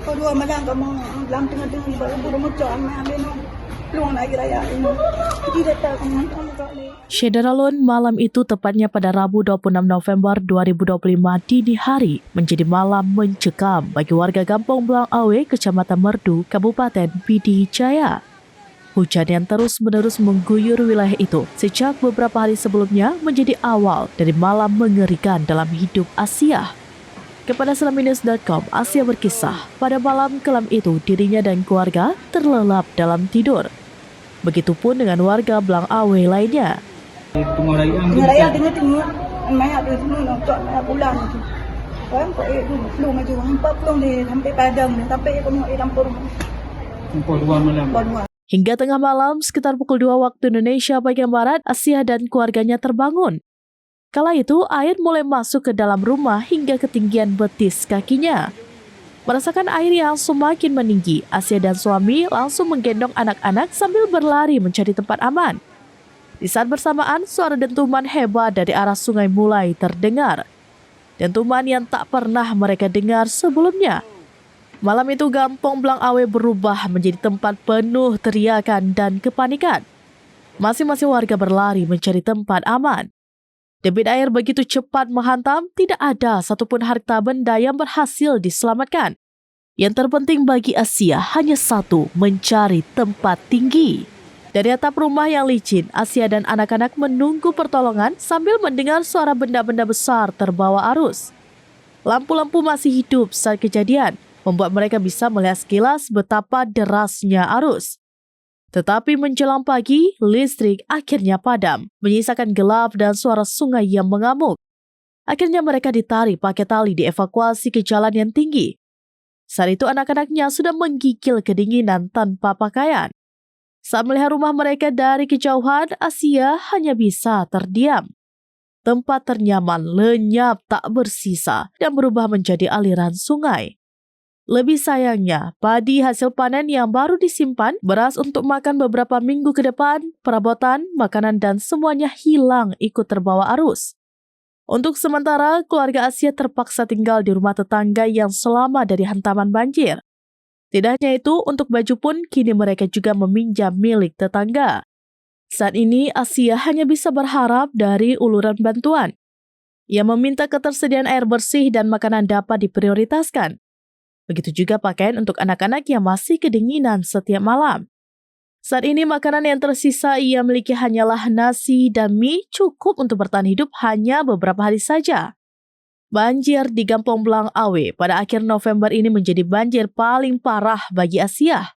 Kedua malam kamu dalam tengah-tengah baru bermuncul ambil peluang lagi raya ini. Tidak tahu kamu kali. Syederalun malam itu tepatnya pada Rabu 26 November 2025 dini hari menjadi malam mencekam bagi warga Kampung Belang Awe, Kecamatan Merdu, Kabupaten Pidi Jaya. Hujan yang terus-menerus mengguyur wilayah itu sejak beberapa hari sebelumnya menjadi awal dari malam mengerikan dalam hidup Asia. Kepada Selaminews.com, Asia berkisah, pada malam kelam itu dirinya dan keluarga terlelap dalam tidur. Begitupun dengan warga Belang Awe lainnya. Tengah raya tengah-tengah mai ada semua untuk bulan itu. Kan kok itu belum maju hampa belum di sampai Padang sampai kamu campur. Pukul 2 malam. Hingga tengah malam sekitar pukul 2 waktu Indonesia bagian barat, Asia dan keluarganya terbangun. Kala itu air mulai masuk ke dalam rumah hingga ketinggian betis kakinya. Merasakan air yang semakin meninggi, Asia dan suami langsung menggendong anak-anak sambil berlari mencari tempat aman. Di saat bersamaan, suara dentuman hebat dari arah sungai mulai terdengar. Dentuman yang tak pernah mereka dengar sebelumnya. Malam itu Kampung Belang Awe berubah menjadi tempat penuh teriakan dan kepanikan. Masing-masing warga berlari mencari tempat aman. Debit air begitu cepat menghantam, tidak ada satupun harta benda yang berhasil diselamatkan. Yang terpenting bagi Asia hanya satu, mencari tempat tinggi. Dari atap rumah yang licin, Asia dan anak-anak menunggu pertolongan sambil mendengar suara benda-benda besar terbawa arus. Lampu-lampu masih hidup saat kejadian, membuat mereka bisa melihat sekilas betapa derasnya arus. Tetapi menjelang pagi, listrik akhirnya padam, menyisakan gelap dan suara sungai yang mengamuk. Akhirnya mereka ditarik pakai tali dievakuasi ke jalan yang tinggi. Saat itu anak-anaknya sudah menggigil kedinginan tanpa pakaian. Saat melihat rumah mereka dari kejauhan, Asia hanya bisa terdiam. Tempat ternyaman lenyap tak bersisa dan berubah menjadi aliran sungai. Lebih sayangnya, padi hasil panen yang baru disimpan, beras untuk makan beberapa minggu ke depan, perabotan, makanan dan semuanya hilang ikut terbawa arus. Untuk sementara, keluarga Asia terpaksa tinggal di rumah tetangga yang selamat dari hantaman banjir. Tidak hanya itu, untuk baju pun kini mereka juga meminjam milik tetangga. Saat ini, Asia hanya bisa berharap dari uluran bantuan. Ia meminta ketersediaan air bersih dan makanan dapat diprioritaskan. Begitu juga pakaian untuk anak-anak yang masih kedinginan setiap malam. Saat ini makanan yang tersisa ia miliki hanyalah nasi dan mie, cukup untuk bertahan hidup hanya beberapa hari saja. Banjir di Kampung Belang Awe pada akhir November ini menjadi banjir paling parah bagi Asia.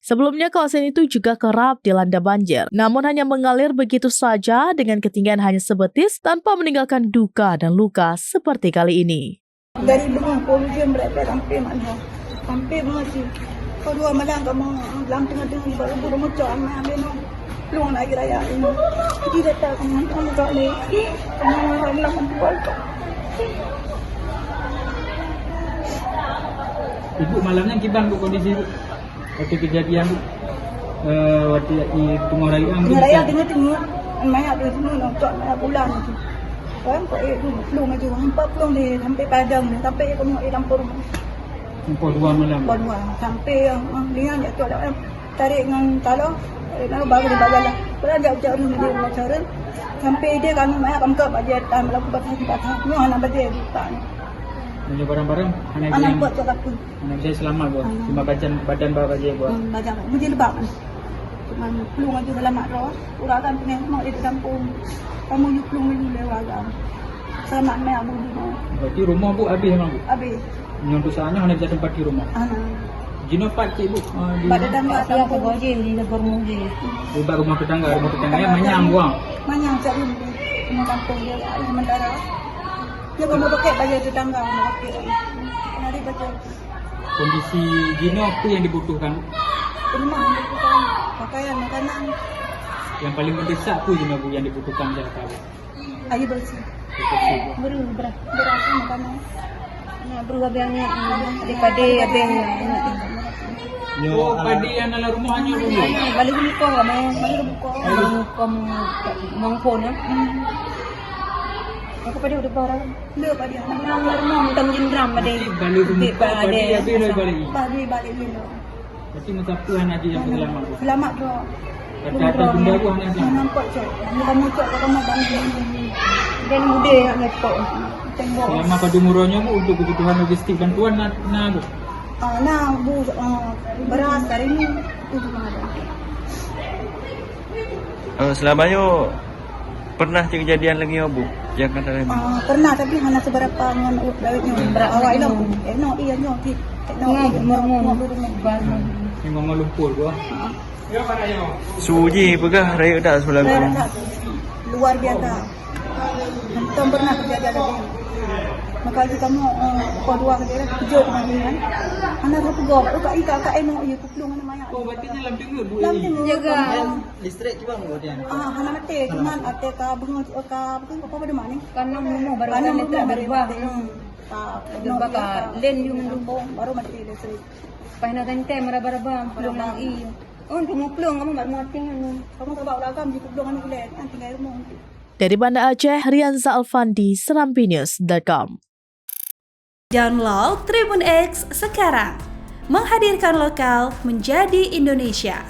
Sebelumnya kawasan itu juga kerap dilanda banjir, namun hanya mengalir begitu saja dengan ketinggian hanya sebetis tanpa meninggalkan duka dan luka seperti kali ini. Dari Belang polusi mereka sampai mana? Sampai masih. Kedua malam kamu dalam tengah-tengah baru bermuncul ambil peluang lagi raya ini. Tidak tahu kamu kali. Kamu lakukan apa? Ibu malamnya gimana bu kondisi waktu kejadian waktu di tengah raya? Tengah raya tengah-tengah mai ada semua untuk bulan itu. Kan kok itu belum maju hampa belum di sampai Padang sampai kamu campur. Pukul 2 malam. Pukul 2 sampai dengan itu ada tarik dengan talong baru dibawa lah. Kalau jauh-jauh ni dia macam sampai dia kan mai kamu ke bajet melakukan batas ni anak bajet tak. Punya barang-barang Anak buat tu aku. anak saya selamat bu. Cuma badan bawa aja bu. Baca mesti lebak. Cuma pelung aja dalam mak roh. Urakan punya mau di kampung. Kamu yuk pelung dulu lewat. Selamat mai abu dulu. Berarti rumah bu habis memang bu. Habis. Nyontoh sana hanya bisa tempat di rumah. Jino pak cik bu. Pada tangga apa boje di negor muji. Rumah rumah tetangga yang manyang buang. Manyang cari di kampung dia sementara. Dia mau pakai baju tetangga mau pakai. Nanti baca. Kondisi Jino apa yang dibutuhkan? Rumah pakaian makanan. Yang paling mendesak tu Jino bu yang dibutuhkan saya tahu. Air bersih. Beras makanan. Nah, berubah biangnya daripada abang. Oh, padi yang dalam rumah hanya dulu. Balik buka mau balik buka. Mau phone ya. Aku pada udah barang. Le pa dia. Nang mau tang jin gram pada. Balik rumah balik habis dah balik. Balik dulu. Berarti masa Tuhan aja yang selamat. Selamat bro. Kata benda aku hanya selamat. Nampak cok. Kamu cok kamu bantu. Dan muda yang lepok. Tengok. Selama pada umurnya bu untuk kebutuhan logistik bantuan nah bu. Nah, bu, beras hari ini itu cuma ada. Selamanya pernah kejadian lagi ya, Bu? Yang kata lain. Pernah tapi hanya seberapa ngon dawitnya awak itu. No iya no kit. No Memang melumpur bu. Suji pegah raya dah sebelah tu. luar biasa. Antum pernah kejadian lagi. Maka kamu kedua kali hijau dengan anak satu gol. Kak eno iya kuplung ana maya. Oh berarti dalam dengar bu. Dalam jaga. Listrik cuba kemudian. Hana mate cuman ate ka bungo ka betul apa pada mana? Karena mau baru Karena kan mau itu berubah. Baka len yung lumbong baru mati listrik. Pahina tante maraba-raba plong nang iyo. Oh, plong kamu baru mau tinggal. Kamu trabaho lagam di kuplung anu ulit. Ang tinggal mo. Dari Banda Aceh, Rianza Alfandi, serampinews.com. Download Tribun X sekarang, menghadirkan lokal menjadi Indonesia.